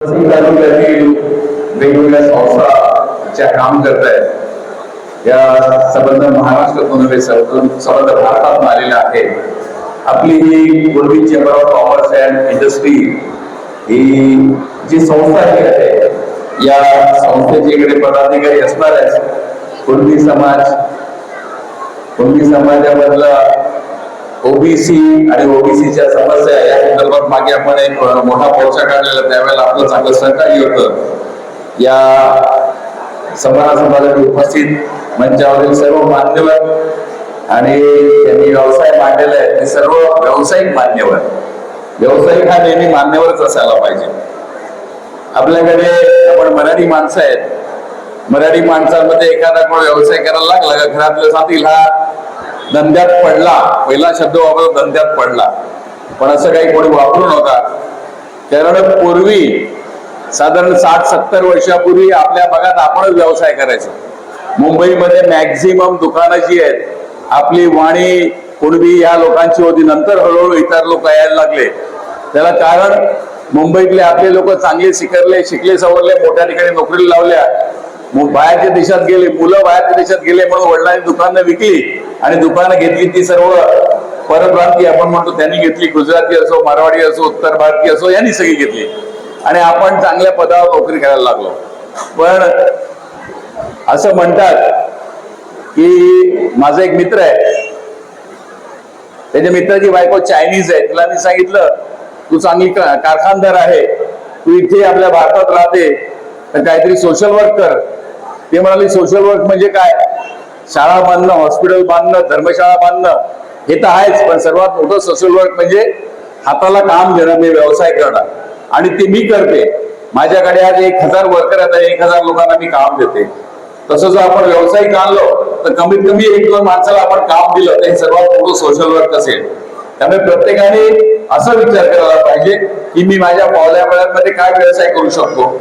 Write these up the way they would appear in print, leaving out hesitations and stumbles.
तालुक्यातील वेगवेगळ्या संस्था काम करत आहेत. या संबंध महाराष्ट्रातून नव्हे संबंध भारतात आलेला आहे. आपली ही Kunbi chamber of commerce and industry ही जी संस्था आहे, या संस्थेचे इकडे पदाधिकारी असणार आहेत. कुणबी समाजामधला ओबीसी आणि ओबीसीच्या समस्या या संदर्भात मागे आपण एक मोठा मोर्चा काढलेला, त्यावेळेला आपलं चांगलं सहकार्य होतं. या समाजाला उपस्थित मंचावरील सर्व मान्यवर आणि त्यांनी व्यवसाय मांडलेला आहे ते सर्व व्यावसायिक मान्यवर. व्यावसायिक हा नेहमी मान्यवरच असायला पाहिजे. आपल्याकडे आपण मराठी माणसं आहेत. मराठी माणसांमध्ये एखादा कोण व्यवसाय करायला लागला का घरातलं सांगतील हा धंद्यात पडला. पहिला शब्द वापरतो धंद्यात पडला, पण असं काही कोणी वापरू नका. कारण पूर्वी साधारण 60-70 वर्षापूर्वी आपल्या भागात आपणच व्यवसाय करायचो. मुंबईमध्ये मॅक्झिमम दुकानं जी आहेत आपली वाणी कुणबी या लोकांची होती. नंतर हळूहळू इतर लोक यायला लागले. त्याला कारण मुंबईतले आपले लोक चांगले शिकले सवरले, मोठ्या ठिकाणी नोकरीला लावल्या, बाहेरच्या देशात गेले, मुलं बाहेरच्या देशात गेले म्हणून वडिलांनी दुकानं विकली आणि दुकानं घेतली ती सर्व परप्रांती आपण म्हणतो त्यांनी घेतली. गुजराती असो, मारवाडी असो, उत्तर भारतीय असो, यांनी सगळी घेतली आणि आपण चांगल्या पदावर नोकरी करायला लागलो. पण असं म्हणतात की माझा एक मित्र आहे, त्याच्या मित्राची बायको चायनीज आहे. तिला मी सांगितलं तू चांगली कारखानदार आहे, तू इथे आपल्या भारतात राहते तर काहीतरी सोशल वर्क कर. ते म्हणाले सोशल वर्क म्हणजे काय? शाळा बांधणं, हॉस्पिटल बांधणं, धर्मशाळा बांधणं हे तर आहेच, पण सर्वात मोठं सोशल वर्क म्हणजे हाताला काम देणं, मी व्यवसाय करणं. आणि ते मी करते. माझ्याकडे आज 1000 वर्कर आहेत, 1000 लोकांना मी काम देते. तसं जर आपण व्यावसायिक आणलो तर कमीत कमी 1-2 माणसाला आपण काम दिलं तर हे सर्वात मोठं सोशल वर्क असेल. त्यामुळे प्रत्येकाने असा विचार करायला पाहिजे की मी माझ्या पावलामध्ये काय व्यवसाय करू शकतो.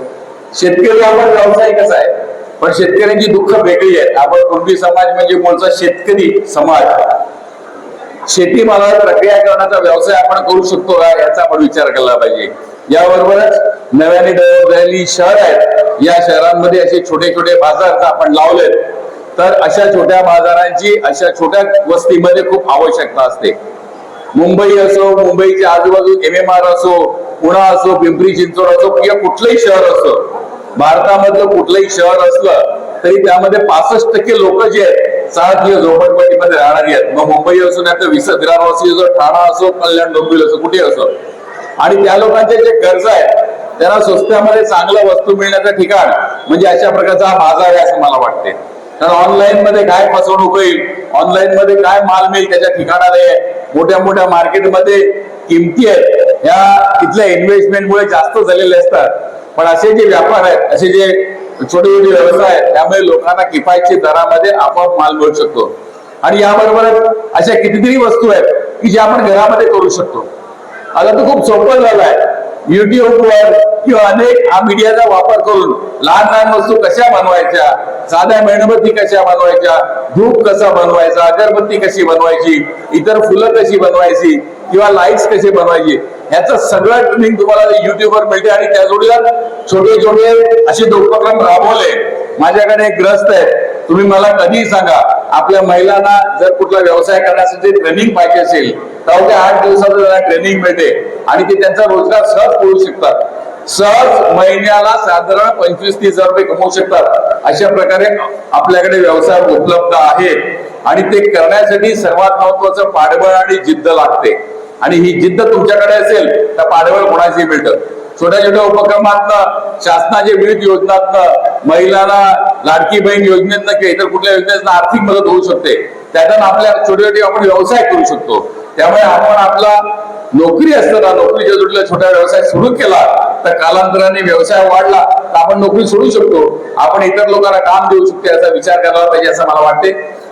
शेतकरी आपण व्यावसायिकच आहे, पण शेतकऱ्यांची दुःख वेगळी आहेत. आपण कुणबी समाज म्हणजे मूळचा शेतकरी समाज. शेतीमालावर प्रक्रिया करण्याचा व्यवसाय आपण करू शकतो का याचा आपण विचार केला पाहिजे. याबरोबरच नव्याने डेव्हलप शहर आहेत, या शहरांमध्ये असे छोटे छोटे बाजार आपण लावलेत तर अशा छोट्या बाजारांची अशा छोट्या वस्तीमध्ये खूप आवश्यकता असते. मुंबई असो, मुंबईच्या आजूबाजू MMR असो, पुणा असो, पिंपरी चिंचवड असो किंवा कुठलंही शहर असो, भारतामधलं कुठलंही शहर असलं तरी त्यामध्ये 65% लोक जे आहेत चाळीय झोपडपट्टीमध्ये राहणारी आहेत. मग मुंबई असो, नाही तर विरारवासी असो, ठाणा असो, कल्याण डोंबिवली असो, कुठे असो. आणि त्या लोकांच्या जे गरजा आहेत त्यांना स्वस्तामध्ये चांगलं वस्तू मिळण्याचं ठिकाण म्हणजे अशा प्रकारचा हा बाजार आहे असं मला वाटते. कारण ऑनलाईन मध्ये काय फसवणूक होईल, ऑनलाईन मध्ये काय माल मिळेल त्याच्या ठिकाणाला मोठ्या मोठ्या मार्केटमध्ये किमती आहेत ह्या तिथल्या इन्व्हेस्टमेंटमुळे जास्त झालेले असतात. पण असे जे व्यापार आहेत, असे जे छोटे छोटे व्यवसाय आहेत त्यामुळे लोकांना किफायतच्या दरामध्ये आपोआप माल मिळू शकतो. आणि याबरोबरच अशा कितीतरी वस्तू आहेत की ज्या आपण घरामध्ये करू शकतो. आता तर खूप सोपं झालं आहे. युट्यूबवर किंवा अनेक मीडियाचा वापर करून लहान लहान वस्तू कशा बनवायच्या, साध्या मेणबत्ती कशा बनवायच्या, धूप कसा बनवायचा, अगरबत्ती कशी बनवायची, इतर फुलं कशी बनवायची किंवा लाईट्स कशी बनवायची, ह्याचं सगळं ट्रेनिंग तुम्हाला युट्यूबवर मिळते. आणि त्या जोडीला छोटे छोटे असे उपक्रम राबवले. माझ्याकडे एक ग्रस्त आहे, तुम्ही मला कधीही सांगा आपल्या महिलांना जर कुठला व्यवसाय करण्यासाठी ट्रेनिंग पाहिजे असेल तर 8 दिवसाचं त्यांना ट्रेनिंग मिळते आणि ते त्यांचा रोजगार सहज करू शकतात. सहज महिन्याला साधारण 25-30 हजार रुपये कमवू शकतात. अशा प्रकारे आपल्याकडे व्यवसाय उपलब्ध आहेत आणि ते करण्यासाठी सर्वात महत्वाचं पाठबळ आणि जिद्द लागते. आणि ही जिद्द तुमच्याकडे असेल तर पाठबळ कोणाची मिळतं. छोट्या छोट्या उपक्रमातनं, शासनाच्या विविध योजनातनं, महिलांना लाडकी बहीण योजनेतनं किंवा इतर कुठल्या योजनेतनं आर्थिक मदत होऊ शकते. त्यातून आपल्या छोटे छोटे आपण व्यवसाय करू शकतो. त्यामुळे आपण आपला नोकरी असताना नोकरीच्या जोडीला छोटा व्यवसाय सुरू केला तर कालांतराने व्यवसाय वाढला तर आपण नोकरी सोडू शकतो, आपण इतर लोकांना काम देऊ शकतो याचा विचार करायला पाहिजे असं मला वाटते.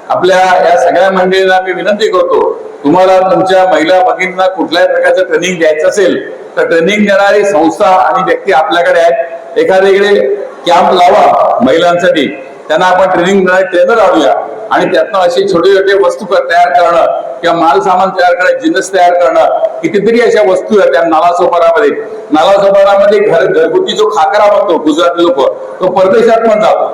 आपल्या या सगळ्या मंडळींना मी विनंती करतो, तुम्हाला तुमच्या महिला भगिनींना कुठल्याही प्रकारचं ट्रेनिंग द्यायचं असेल तर ट्रेनिंग देणारी संस्था आणि व्यक्ती आपल्याकडे आहेत. एखाद्याकडे कॅम्प लावा महिलांसाठी, त्यांना आपण ट्रेनर आणूया आणि त्यातनं असे छोटे छोटे वस्तू तयार करणं किंवा माल सामान तयार करणं, जिन्नस तयार करणं, कितीतरी अशा वस्तू आहेत त्या नालासोपारामध्ये घरगुती जो खाकरा बनतो गुजराती लोक, तो परदेशात पण जातो.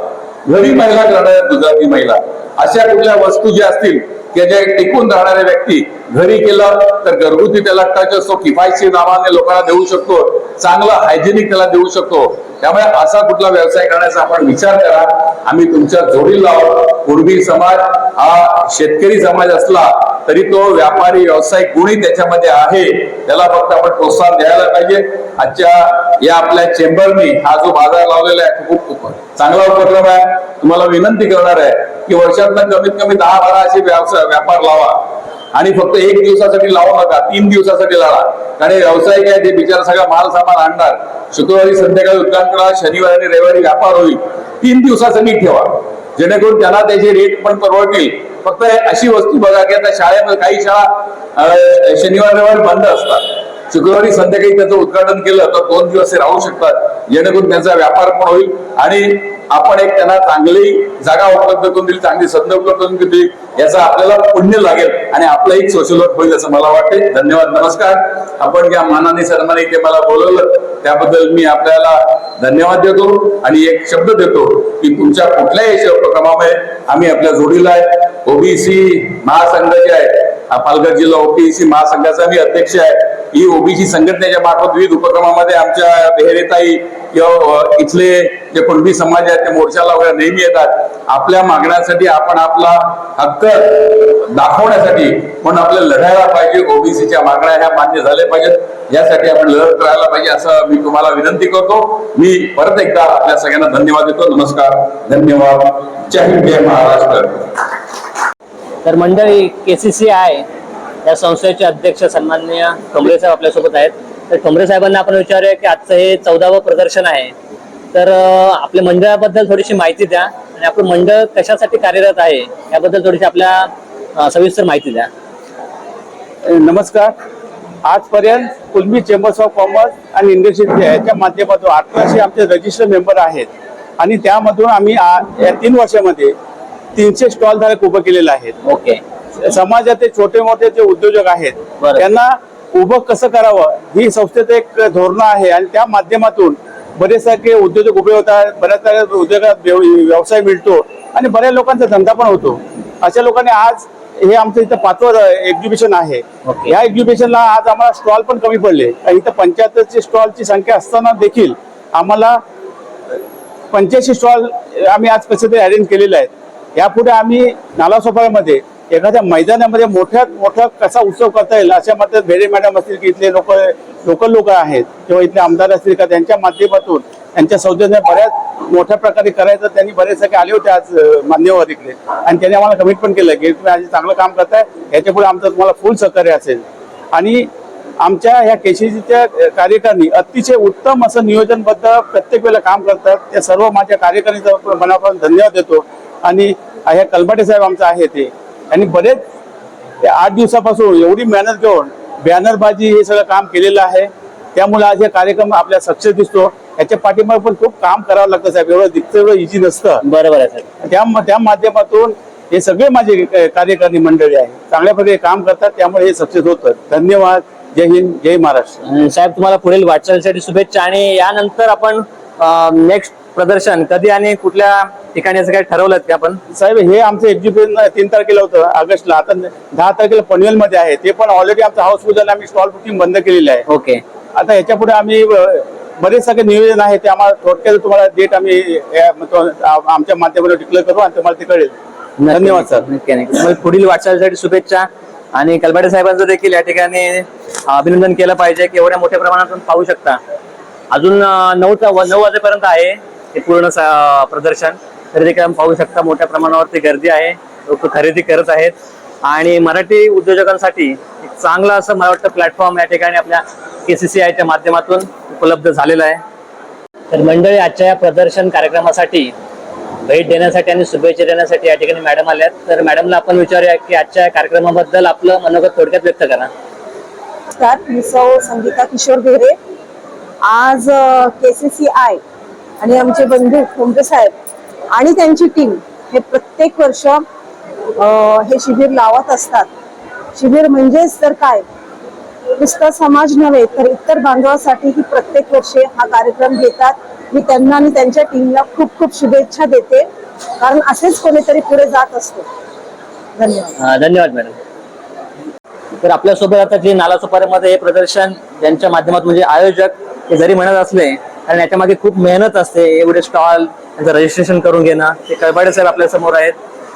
घरी महिला करणाऱ्या गुजराती महिला अशा कुठल्या वस्तू ज्या असतील की ज्या टिकून राहणारे व्यक्ती घरी केलं तर घरगुती त्याला टच असतो, किफायतशीर नावाने लोकांना देऊ शकतो, चांगलं हायजेनिक त्याला देऊ शकतो. त्यामुळे असा कुठला व्यवसाय करण्याचा आपण विचार करा. आम्ही तुमच्या जोडीला आहोत. कुणबी समाज हा शेतकरी समाज असला तरी तो व्यापारी व्यावसायिक गुणी त्याच्यामध्ये आहे, त्याला फक्त आपण प्रोत्साहन द्यायला पाहिजे. आजच्या या आपल्या चेंबरनी हा जो बाजार लावलेला आहे खूप चांगला उपक्रम आहे. तुम्हाला विनंती करणार आहे की वर्षातनं कमीत कमी 10-12 असे व्यापार लावा आणि फक्त 1 दिवसासाठी लावू नका, 3 दिवसासाठी लावा. कारण व्यावसायिक आहे ते बिचारा सगळा माल सामान आणणार, शुक्रवारी संध्याकाळी उद्घाटन करा, शनिवारी आणि रविवारी व्यापार होईल. 3 दिवसासाठी ठेवा जेणेकरून त्यांना त्याचे रेट पण परवडतील. फक्त अशी वस्तू बघा की आता शाळेमध्ये काही शाळा शनिवार रविवार बंद असतात, शुक्रवारी संध्याकाळी त्याचं उद्घाटन केलं तर 2 दिवस राहू शकतात, जेणेकरून त्यांचा व्यापार पण होईल आणि आपण एक त्यांना चांगली जागा उपलब्ध करून दिली, चांगली संधी उपलब्ध करून दिली, याचा आपल्याला पुण्य लागेल आणि आपलं एक सोशल वर्क होईल असं मला वाटते. धन्यवाद, नमस्कार. आपण या मानाने सन्माने इथे मला बोलवलं त्याबद्दल मी आपल्याला धन्यवाद देतो आणि एक शब्द देतो की तुमच्या कुठल्याही उपक्रमामध्ये आम्ही आपल्या जोडीला आहे. ओबीसी महासंघ जे आहे, पालघर जिल्हा ओबीसी महासंघाचा मी अध्यक्ष आहे. ही ओबीसी संघटनेच्या मार्फत विविध उपक्रमामध्ये आमच्या बेहरेताई किंवा इथले जे कुणबी समाज आहेत ते मोर्चाला वगैरे नेहमी येतात. आपल्या मागण्यासाठी आपण आपला हक्क दाखवण्यासाठी म्हणून आपल्याला लढायला पाहिजे. ओबीसीच्या मागण्या ह्या मान्य झाल्या पाहिजेत, यासाठी आपण लढत करायला पाहिजे असं मी तुम्हाला विनंती करतो. मी परत एकदा आपल्या सगळ्यांना धन्यवाद देतो. नमस्कार, धन्यवाद. जय हिंद, जय महाराष्ट्र. तर मंडळी, KCCI या संस्थेचे अध्यक्ष सन्माननीय ठोंबरे साहेब आपल्यासोबत आहेत. तर ठोंबरे साहेबांना आपण विचारूया की आजचं हे 14वं प्रदर्शन आहे, तर आपल्या मंडळाबद्दल थोडीशी माहिती द्या आणि आपलं मंडळ कशासाठी कार्यरत आहे याबद्दल थोडीशी आपल्या सविस्तर माहिती द्या. नमस्कार. आजपर्यंत कुणबी चेंबर्स ऑफ कॉमर्स आणि इंडस्ट्री याच्या माध्यमातून 1800 आमचे रजिस्टर्ड मेंबर आहेत आणि त्यामधून आम्ही या 3 वर्षामध्ये 300 स्टॉल धारक उभं केलेले आहेत. ओके. समाजाचे छोटे मोठे जे उद्योजक आहेत त्यांना उभं कसं करावं ही संस्थेचं एक धोरण आहे आणि त्या माध्यमातून बरेचसे उद्योजक उभे होतात, बऱ्याच उद्योगात व्यवसाय मिळतो आणि बऱ्याच लोकांचा धंदा पण होतो. अशा लोकांनी आज हे आमचं इथं 5वं एक्झिबिशन आहे. या एक्झिबिशनला आज आम्हाला स्टॉल पण कमी पडले. इथं 75 स्टॉलची संख्या असताना देखील आम्हाला 85 स्टॉल आम्ही आज कसे तरी अरेंज केलेले आहेत. यापुढे आम्ही नालासोपाऱ्यामध्ये एखाद्या मैदानामध्ये मोठ्यात मोठा कसा उत्सव करता येईल अशा मते भेडे मॅडम असतील की इथले लोकल लोक आहेत किंवा इथले आमदार असतील का त्यांच्या माध्यमातून त्यांच्या सौजन्य बऱ्याच मोठ्या प्रकारे करायचं त्यांनी बरेच सगळे आले होते आज मान्यवर इकडे आणि त्यांनी आम्हाला कमिटमेंट केलं की तुम्ही आज चांगलं काम करताय, याच्यापुढे आमचं तुम्हाला फुल सहकार्य असेल. आणि आमच्या ह्या KCCच्या कार्यकारिणी अतिशय उत्तम असं नियोजनबद्ध प्रत्येक वेळेला काम करतात. त्या सर्व माझ्या कार्यकारिणीचा मनापासून धन्यवाद देतो. आणि ह्या कलबाटे साहेब आमचं आहे ते आणि बरेच 8 दिवसापासून एवढी मेहनत घेऊन बॅनरबाजी हे सगळं काम केलेलं आहे. त्यामुळे आज हे कार्यक्रम आपल्या सक्सेस दिसतो. याच्या पाठीमागे पण खूप काम करावं लागतं साहेब, एवढं दिसतं एवढं इझी नसतं. बरोबर आहे साहेब. त्या माध्यमातून हे सगळे माझे कार्यकारिणी मंडळी आहे चांगल्या प्रकारे काम करतात, त्यामुळे हे सक्सेस होतं. धन्यवाद. जय हिंद, जय महाराष्ट्र. साहेब, तुम्हाला पुढील वाटचालीसाठी शुभेच्छा. आणि यानंतर आपण नेक्स्ट प्रदर्शन कधी आणि कुठल्या ठिकाणी असं काय ठरवलं का आपण? साहेब, हे आमचं एक्झिबिशन 3 तारखेला होतं ऑगस्टला. आता 10 तारखेला पनवेल मध्ये आहे. ते पण ऑलरेडी आमचं हाऊसफुल झालं. आम्ही स्टॉल बुकिंग बंद केलेली आहे. ओके. आता याच्यापुढे आम्ही बरेच सगळे नियोजन आहे ते आम्हाला थोडक्यात तुम्हाला डेट आम्ही आमच्या माध्यमातून डिक्लेअर करू आणि तुम्हाला ते कळेल. धन्यवाद सर. नक्की. पुढील वाटचालीसाठी शुभेच्छा. आणि कलबाटे साहेबांचं देखील या ठिकाणी अभिनंदन केलं पाहिजे की एवढ्या मोठ्या प्रमाणात पाहू शकता. अजून 9 वाजेपर्यंत आहे हे पूर्ण प्रदर्शन. तरी देखील आपण पाहू शकता मोठ्या प्रमाणावरती गर्दी आहे, लोक खरेदी करत आहेत. आणि मराठी उद्योजकांसाठी एक चांगला असं मला वाटतं प्लॅटफॉर्म या ठिकाणी आपल्या KCCIच्या माध्यमातून उपलब्ध झालेला आहे. तर मंडळी, आजच्या या प्रदर्शन कार्यक्रमासाठी भेट देण्यासाठी आणि शुभेच्छा देण्यासाठी या ठिकाणी मॅडम आल्यात. तर मॅडमला आपण विचारूया की आजच्या कार्यक्रमाबद्दल आपलं मनोगत थोडक्यात व्यक्त करा. नमस्कार, मी सौ संगीता किशोर भेरे. आज KCCI आणि आमचे बंधू ठोंबरे साहेब आणि त्यांची टीम हे प्रत्येक वर्ष हे शिबिर लावत असतात. शिबिर म्हणजेच तर काय, नुसतं समाज नव्हे तर इतर बांधवासाठी ही प्रत्येक वर्षी हा कार्यक्रम घेतात. मी त्यांना आणि त्यांच्या टीमला खूप खूप शुभेच्छा देते, कारण असेच कोणीतरी पुढे जात असतो. धन्यवाद. धन्यवाद मॅडम. तर आपल्यासोबत आता जे नालासोपाऱ्यामध्ये हे प्रदर्शन ज्यांच्या माध्यमातून म्हणजे आयोजक हे जरी म्हणत असले, कारण याच्यामागे खूप मेहनत असते. एवढे स्टॉल त्यांचं रजिस्ट्रेशन करून घेणं. ते कळबाडे साहेब आपल्या समोर आहेत,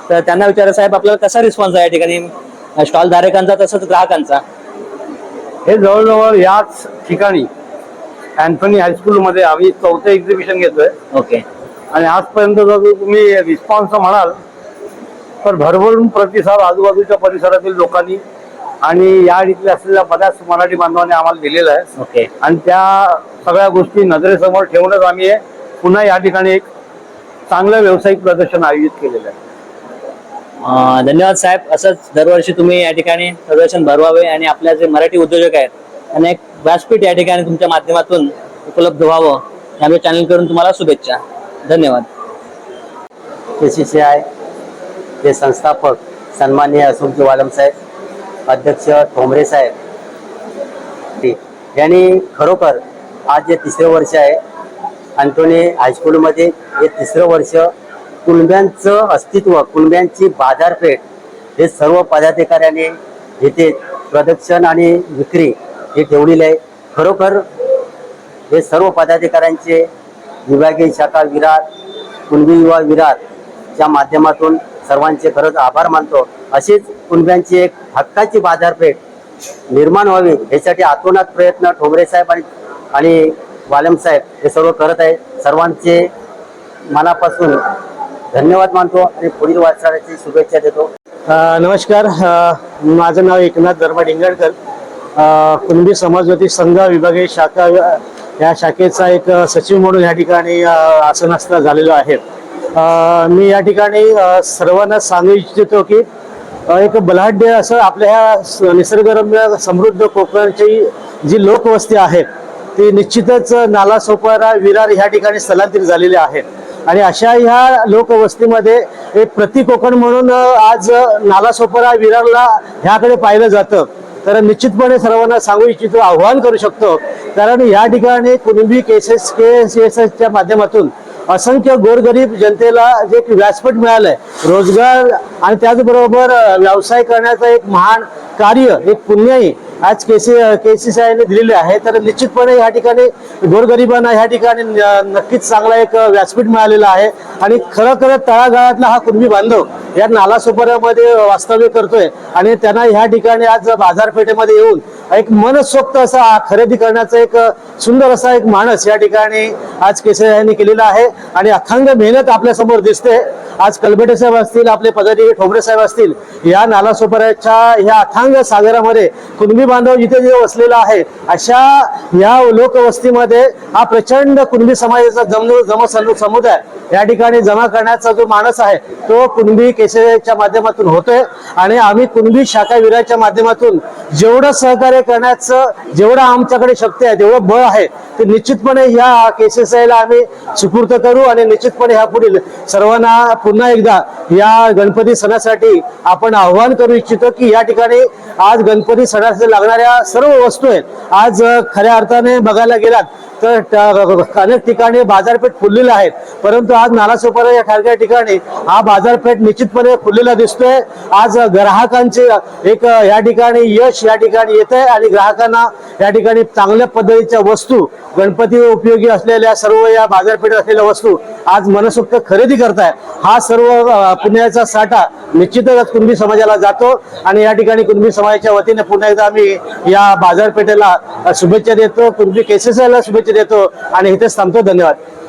तर त्यांना विचारा साहेब आपल्याला कसा रिस्पॉन्स आहे या ठिकाणी स्टॉल धारकांचा तसंच ग्राहकांचा? हे जवळजवळ याच ठिकाणी अँथोनी हायस्कूलमध्ये आम्ही 4थं एक्झिबिशन घेतोय. ओके. आणि आजपर्यंत जर तुम्ही रिस्पॉन्स म्हणाल तर भरभरून प्रतिसाद आजूबाजूच्या परिसरातील लोकांनी आणि या इथले असलेल्या बऱ्याच मराठी बांधवांनी आम्हाला दिलेला आहे. ओके. आणि त्या सगळ्या गोष्टी नजरेसमोर ठेवूनच आम्ही पुन्हा या ठिकाणी एक चांगलं व्यावसायिक प्रदर्शन आयोजित केलेलं आहे. धन्यवाद साहेब. असंच दरवर्षी तुम्ही या ठिकाणी प्रदर्शन भरवावे आणि आपल्या जे मराठी उद्योजक आहेत त्यांना एक व्यासपीठ या ठिकाणी तुमच्या माध्यमातून उपलब्ध व्हावं, आमच्या चॅनल करून तुम्हाला शुभेच्छा. धन्यवाद. KCCI चे संस्थापक सन्माननीय असुमजी वालम साहेब, अध्यक्ष ठोंबरे साहेब यांनी खरोखर आज जे 3रे वर्ष आहे अँथोनी हायस्कूलमध्ये, हे 3रं वर्ष कुणब्यांचं अस्तित्व, कुणब्यांची बाजारपेठ हे सर्व पदाधिकाऱ्यांनी इथे प्रदर्शन आणि विक्री हे ठेवलेली आहे. खरोखर हे सर्व पदाधिकाऱ्यांचे विभागीय शाखा विरार, कुणबी युवा विरारच्या माध्यमातून सर्वांचे खरंच आभार मानतो. अशीच कुणब्यांची एक हक्काची बाजारपेठ निर्माण व्हावी यासाठी आतोनात प्रयत्न ठोंबरे साहेब आणि वालम साहेब हे सर्व करत आहे. सर्वांचे मनापासून धन्यवाद मानतो आणि पुढील वाटचालीची शुभेच्छा देतो. नमस्कार. माझं नाव एकनाथ धर्मा डिंगडकर. कुणबी समाजवादी संघ विभागीय शाखा या शाखेचा एक सचिव म्हणून या ठिकाणी आसनस्थ झालेलो आहे. मी या ठिकाणी सर्वांना सांगू इच्छितो की एक बलाढ्य असं आपल्या ह्या निसर्गरम्य समृद्ध कोकणची जी लोकवस्ती आहे ती निश्चितच नालासोपारा, विरार ह्या ठिकाणी स्थलांतरित झालेली आहे. आणि अशा ह्या लोकवस्तीमध्ये एक प्रतिकोकण म्हणून आज नालासोपारा, विरारला ह्याकडे पाहिलं जातं. तर निश्चितपणे सर्वांना सांगू इच्छितो, आव्हान करू शकतो, कारण या ठिकाणी कुणबी KCSच्या माध्यमातून असंख्य गोरगरीब जनतेला जे व्यासपीठ मिळालंय, रोजगार आणि त्याचबरोबर व्यवसाय करण्याचं एक महान कार्य, एक पुण्यही आज KCCI ने दिलेले आहे. तर निश्चितपणे या ठिकाणी गोरगरिबांना या ठिकाणी नक्कीच चांगला एक व्यासपीठ मिळालेला आहे. आणि खरं तळागाळातला हा कुणबी बांधव या नालासोपाऱ्यामध्ये वास्तव्य करतोय आणि त्यांना ह्या ठिकाणी आज बाजारपेठेमध्ये येऊन एक मनसोक्त असा खरेदी करण्याचा एक सुंदर असा एक मानस या ठिकाणी आज KCCI केलेला आहे. आणि अथांग मेहनत आपल्या समोर दिसते. आज कलबेटे साहेब असतील, आपले पदाधिकारी ठोंबरे साहेब असतील, या नालासोपाऱ्याच्या ह्या अथांग सागरामध्ये कुणबी बांधव जिथे जे वसलेला आहे अशा या लोकवस्तीमध्ये हा प्रचंड कुणबी समाजाचा समुदाय या ठिकाणी जमा करण्याचा जो मानस आहे तो कुणबी KCCIच्या माध्यमातून होतोय. आणि आम्ही कुणबी शाखा विरारच्या माध्यमातून जेवढं सहकार्य करण्याचं, जेवढं आमच्याकडे शक्ती आहे, तेवढं बळ आहे, ते निश्चितपणे या KCCIला आम्ही सुपूर्द करू. आणि निश्चितपणे ह्या पुढील सर्वांना पुन्हा एकदा या गणपती सणासाठी आपण आव्हान करू इच्छितो की या ठिकाणी आज गणपती सणासाठी लागणाऱ्या सर्व वस्तू आहेत. आज खऱ्या अर्थाने बघायला गेलात तर अनेक ठिकाणी बाजारपेठ फुललेल्या आहेत, परंतु आज नालासोपारा या सारख्या ठिकाणी हा बाजारपेठ निश्चितपणे फुललेला दिसतोय. आज ग्राहकांचे एक या ठिकाणी यश या ठिकाणी येत आहे आणि ग्राहकांना या ठिकाणी चांगल्या पद्धतीच्या वस्तू, गणपती उपयोगी असलेल्या सर्व या बाजारपेठेत असलेल्या वस्तू आज मनसोक्त खरेदी करताय. हा सर्व पुण्याचा साठा निश्चितच कुणबी समाजाला जातो. आणि या ठिकाणी कुणबी समाजाच्या वतीने पुन्हा एकदा आम्ही या बाजारपेठेला शुभेच्छा देतो, कुणबी KCCIला शुभेच्छा देतो आणि इथेच थांबतो. धन्यवाद.